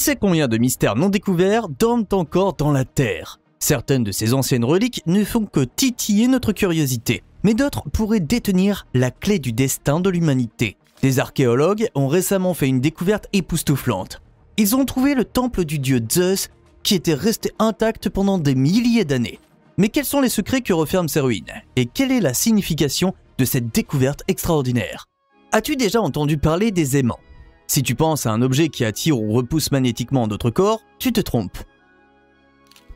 sais combien de mystères non découverts dorment encore dans la Terre? Certaines de ces anciennes reliques ne font que titiller notre curiosité, mais d'autres pourraient détenir la clé du destin de l'humanité. Des archéologues ont récemment fait une découverte époustouflante. Ils ont trouvé le temple du dieu Zeus qui était resté intact pendant des milliers d'années. Mais quels sont les secrets que referment ces ruines? Et quelle est la signification de cette découverte extraordinaire? As-tu déjà entendu parler des aimants? Si tu penses à un objet qui attire ou repousse magnétiquement d'autres corps, tu te trompes.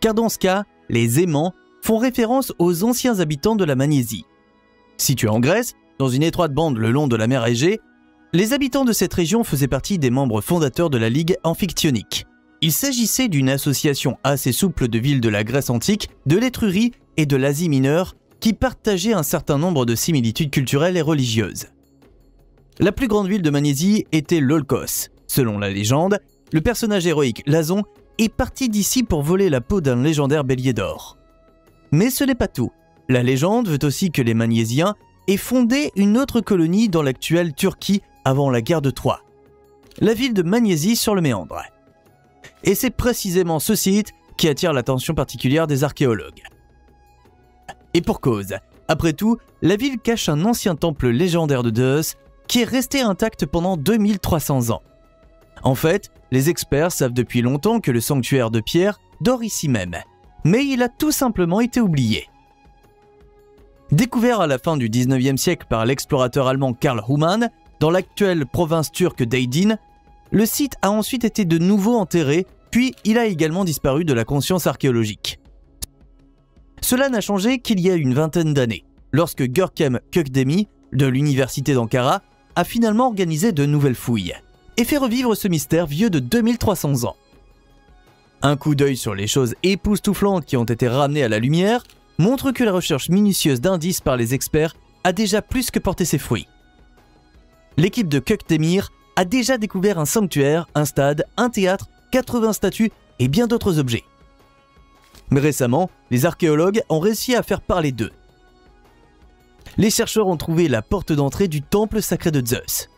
Car dans ce cas, les aimants font référence aux anciens habitants de la Magnésie. Situés en Grèce, dans une étroite bande le long de la mer Égée, les habitants de cette région faisaient partie des membres fondateurs de la Ligue amphictyonique. Il s'agissait d'une association assez souple de villes de la Grèce antique, de l'Étrurie et de l'Asie mineure qui partageaient un certain nombre de similitudes culturelles et religieuses. La plus grande ville de Magnésie était Lolkos. Selon la légende, le personnage héroïque Lazon est parti d'ici pour voler la peau d'un légendaire bélier d'or. Mais ce n'est pas tout. La légende veut aussi que les Magnésiens aient fondé une autre colonie dans l'actuelle Turquie avant la guerre de Troie. La ville de Magnésie sur le Méandre. Et c'est précisément ce site qui attire l'attention particulière des archéologues. Et pour cause, après tout, la ville cache un ancien temple légendaire de Zeus qui est resté intact pendant 2300 ans. En fait, les experts savent depuis longtemps que le sanctuaire de pierre dort ici même, mais il a tout simplement été oublié. Découvert à la fin du 19e siècle par l'explorateur allemand Karl Humann, dans l'actuelle province turque d'Aydin, le site a ensuite été de nouveau enterré, puis il a également disparu de la conscience archéologique. Cela n'a changé qu'il y a une vingtaine d'années, lorsque Görkem Kökdemi, de l'université d'Ankara, a finalement organisé de nouvelles fouilles et fait revivre ce mystère vieux de 2300 ans. Un coup d'œil sur les choses époustouflantes qui ont été ramenées à la lumière montre que la recherche minutieuse d'indices par les experts a déjà plus que porté ses fruits. L'équipe de Kökdemir a déjà découvert un sanctuaire, un stade, un théâtre, 80 statues et bien d'autres objets. Mais récemment, les archéologues ont réussi à faire parler d'eux. Les chercheurs ont trouvé la porte d'entrée du temple sacré de Zeus.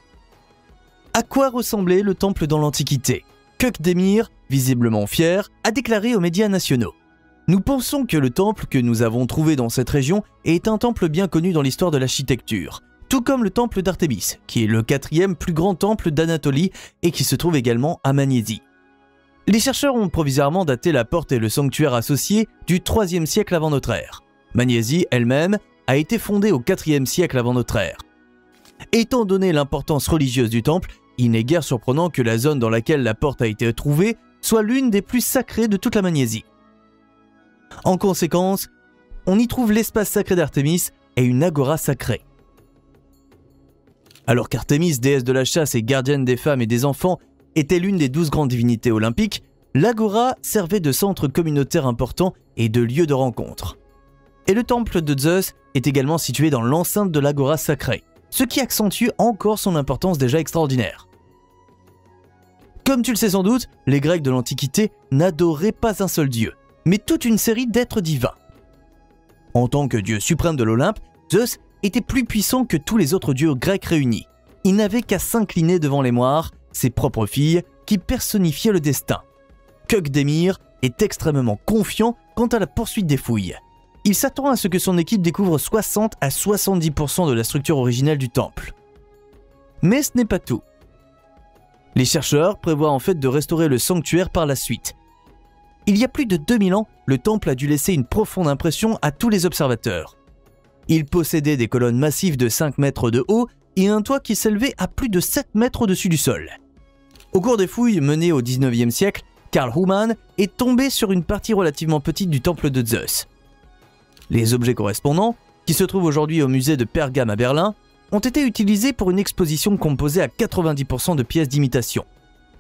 À quoi ressemblait le temple dans l'Antiquité? Kökdemir, visiblement fier, a déclaré aux médias nationaux: « Nous pensons que le temple que nous avons trouvé dans cette région est un temple bien connu dans l'histoire de l'architecture, tout comme le temple d'Artémis, qui est le 4e plus grand temple d'Anatolie et qui se trouve également à Magnésie. » Les chercheurs ont provisoirement daté la porte et le sanctuaire associé du 3e siècle avant notre ère. Magnésie elle-même a été fondée au 4e siècle avant notre ère. Étant donné l'importance religieuse du temple, il n'est guère surprenant que la zone dans laquelle la porte a été trouvée soit l'une des plus sacrées de toute la Magnésie. En conséquence, on y trouve l'espace sacré d'Artémis et une agora sacrée. Alors qu'Artémis, déesse de la chasse et gardienne des femmes et des enfants, était l'une des 12 grandes divinités olympiques, l'agora servait de centre communautaire important et de lieu de rencontre. Et le temple de Zeus est également situé dans l'enceinte de l'agora sacrée, ce qui accentue encore son importance déjà extraordinaire. Comme tu le sais sans doute, les Grecs de l'Antiquité n'adoraient pas un seul dieu, mais toute une série d'êtres divins. En tant que dieu suprême de l'Olympe, Zeus était plus puissant que tous les autres dieux grecs réunis. Il n'avait qu'à s'incliner devant les moires, ses propres filles, qui personnifiaient le destin. Kökdemir est extrêmement confiant quant à la poursuite des fouilles. Il s'attend à ce que son équipe découvre 60 à 70% de la structure originelle du temple. Mais ce n'est pas tout. Les chercheurs prévoient en fait de restaurer le sanctuaire par la suite. Il y a plus de 2000 ans, le temple a dû laisser une profonde impression à tous les observateurs. Il possédait des colonnes massives de 5 mètres de haut et un toit qui s'élevait à plus de 7 mètres au-dessus du sol. Au cours des fouilles menées au 19e siècle, Karl Humann est tombé sur une partie relativement petite du temple de Zeus. Les objets correspondants, qui se trouvent aujourd'hui au musée de Pergame à Berlin, ont été utilisés pour une exposition composée à 90% de pièces d'imitation.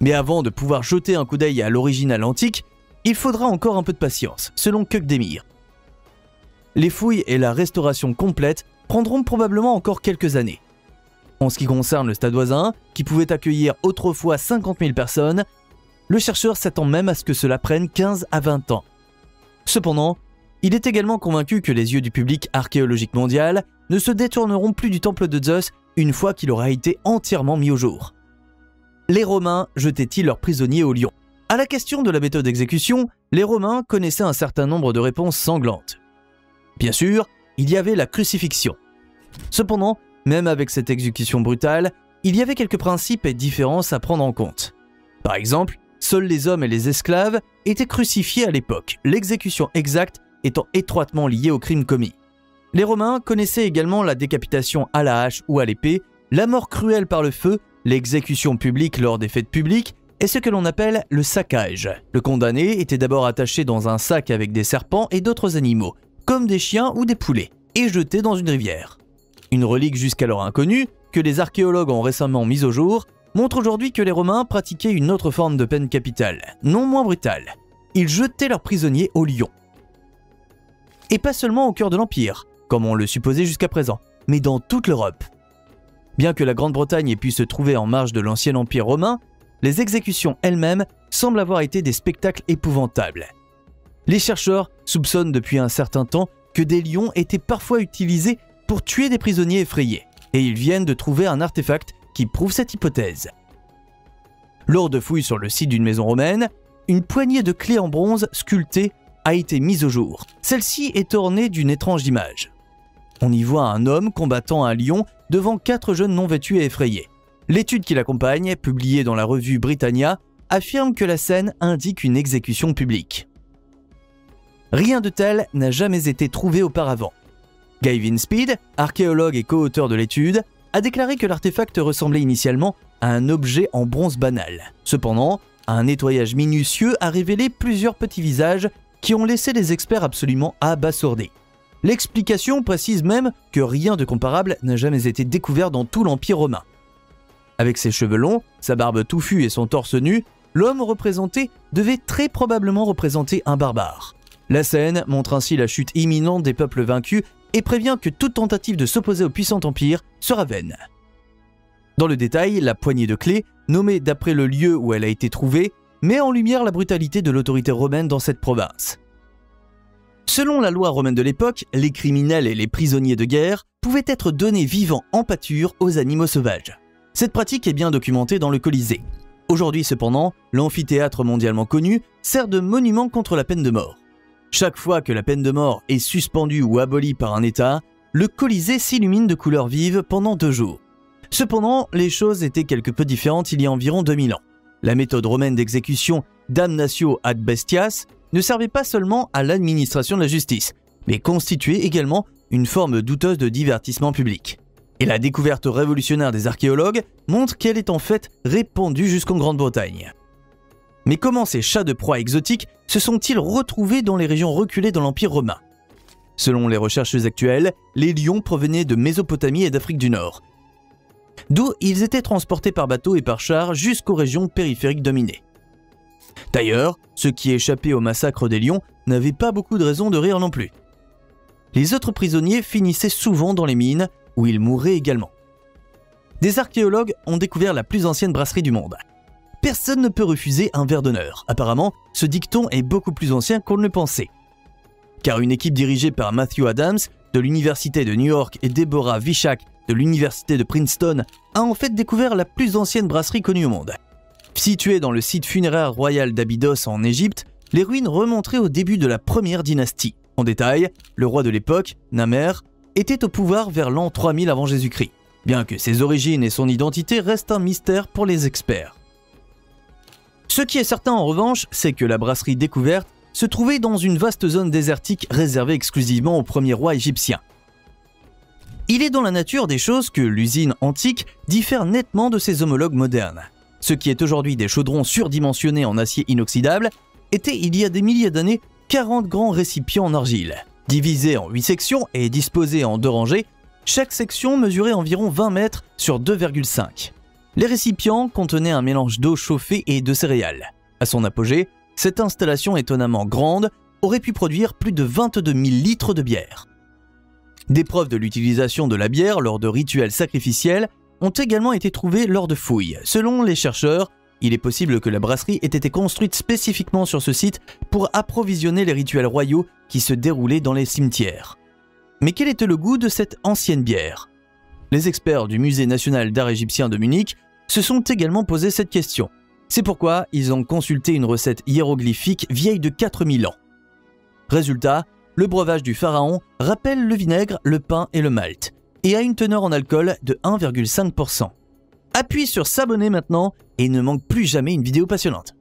Mais avant de pouvoir jeter un coup d'œil à l'original antique, il faudra encore un peu de patience, selon Kökdemir. Les fouilles et la restauration complète prendront probablement encore quelques années. En ce qui concerne le stade voisin, qui pouvait accueillir autrefois 50 000 personnes, le chercheur s'attend même à ce que cela prenne 15 à 20 ans. Cependant, il est également convaincu que les yeux du public archéologique mondial ne se détourneront plus du temple de Zeus une fois qu'il aura été entièrement mis au jour. Les Romains jetaient-ils leurs prisonniers au lion? À la question de la méthode d'exécution, les Romains connaissaient un certain nombre de réponses sanglantes. Bien sûr, il y avait la crucifixion. Cependant, même avec cette exécution brutale, il y avait quelques principes et différences à prendre en compte. Par exemple, seuls les hommes et les esclaves étaient crucifiés à l'époque, l'exécution exacte étant étroitement liée au crime commis. Les Romains connaissaient également la décapitation à la hache ou à l'épée, la mort cruelle par le feu, l'exécution publique lors des fêtes publiques et ce que l'on appelle le saccage. Le condamné était d'abord attaché dans un sac avec des serpents et d'autres animaux, comme des chiens ou des poulets, et jeté dans une rivière. Une relique jusqu'alors inconnue, que les archéologues ont récemment mise au jour, montre aujourd'hui que les Romains pratiquaient une autre forme de peine capitale, non moins brutale. Ils jetaient leurs prisonniers au lion. Et pas seulement au cœur de l'Empire, comme on le supposait jusqu'à présent, mais dans toute l'Europe. Bien que la Grande-Bretagne ait pu se trouver en marge de l'ancien Empire romain, les exécutions elles-mêmes semblent avoir été des spectacles épouvantables. Les chercheurs soupçonnent depuis un certain temps que des lions étaient parfois utilisés pour tuer des prisonniers effrayés, et ils viennent de trouver un artefact qui prouve cette hypothèse. Lors de fouilles sur le site d'une maison romaine, une poignée de clés en bronze sculptée a été mise au jour. Celle-ci est ornée d'une étrange image. On y voit un homme combattant un lion devant 4 jeunes non vêtus et effrayés. L'étude qui l'accompagne, publiée dans la revue Britannia, affirme que la scène indique une exécution publique. Rien de tel n'a jamais été trouvé auparavant. Gavin Speed, archéologue et co-auteur de l'étude, a déclaré que l'artefact ressemblait initialement à un objet en bronze banal. Cependant, un nettoyage minutieux a révélé plusieurs petits visages qui ont laissé les experts absolument abasourdis. L'explication précise même que rien de comparable n'a jamais été découvert dans tout l'Empire romain. Avec ses cheveux longs, sa barbe touffue et son torse nu, l'homme représenté devait très probablement représenter un barbare. La scène montre ainsi la chute imminente des peuples vaincus et prévient que toute tentative de s'opposer au puissant empire sera vaine. Dans le détail, la poignée de clés, nommée d'après le lieu où elle a été trouvée, met en lumière la brutalité de l'autorité romaine dans cette province. Selon la loi romaine de l'époque, les criminels et les prisonniers de guerre pouvaient être donnés vivants en pâture aux animaux sauvages. Cette pratique est bien documentée dans le Colisée. Aujourd'hui cependant, l'amphithéâtre mondialement connu sert de monument contre la peine de mort. Chaque fois que la peine de mort est suspendue ou abolie par un État, le Colisée s'illumine de couleurs vives pendant 2 jours. Cependant, les choses étaient quelque peu différentes il y a environ 2000 ans. La méthode romaine d'exécution damnatio ad bestias ne servait pas seulement à l'administration de la justice, mais constituait également une forme douteuse de divertissement public. Et la découverte révolutionnaire des archéologues montre qu'elle est en fait répandue jusqu'en Grande-Bretagne. Mais comment ces chats de proie exotiques se sont-ils retrouvés dans les régions reculées de l'Empire romain? Selon les recherches actuelles, les lions provenaient de Mésopotamie et d'Afrique du Nord, d'où ils étaient transportés par bateau et par char jusqu'aux régions périphériques dominées. D'ailleurs, ceux qui échappaient au massacre des lions n'avaient pas beaucoup de raisons de rire non plus. Les autres prisonniers finissaient souvent dans les mines, où ils mouraient également. Des archéologues ont découvert la plus ancienne brasserie du monde. Personne ne peut refuser un verre d'honneur. Apparemment, ce dicton est beaucoup plus ancien qu'on ne le pensait. Car une équipe dirigée par Matthew Adams de l'Université de New York et Deborah Vishak de l'Université de Princeton a en fait découvert la plus ancienne brasserie connue au monde. Située dans le site funéraire royal d'Abydos en Égypte, les ruines remonteraient au début de la première dynastie. En détail, le roi de l'époque, Namer, était au pouvoir vers l'an 3000 avant Jésus-Christ, bien que ses origines et son identité restent un mystère pour les experts. Ce qui est certain en revanche, c'est que la brasserie découverte se trouvait dans une vaste zone désertique réservée exclusivement aux premiers rois égyptiens. Il est dans la nature des choses que l'usine antique diffère nettement de ses homologues modernes. Ce qui est aujourd'hui des chaudrons surdimensionnés en acier inoxydable était il y a des milliers d'années 40 grands récipients en argile. Divisés en 8 sections et disposés en 2 rangées, chaque section mesurait environ 20 mètres sur 2,5. Les récipients contenaient un mélange d'eau chauffée et de céréales. À son apogée, cette installation étonnamment grande aurait pu produire plus de 22 000 litres de bière. Des preuves de l'utilisation de la bière lors de rituels sacrificiels ont également été trouvées lors de fouilles. Selon les chercheurs, il est possible que la brasserie ait été construite spécifiquement sur ce site pour approvisionner les rituels royaux qui se déroulaient dans les cimetières. Mais quel était le goût de cette ancienne bière? Les experts du Musée national d'art égyptien de Munich se sont également posé cette question. C'est pourquoi ils ont consulté une recette hiéroglyphique vieille de 4000 ans. Résultat, le breuvage du pharaon rappelle le vinaigre, le pain et le malt, et a une teneur en alcool de 1,5%. Appuie sur s'abonner maintenant et ne manque plus jamais une vidéo passionnante.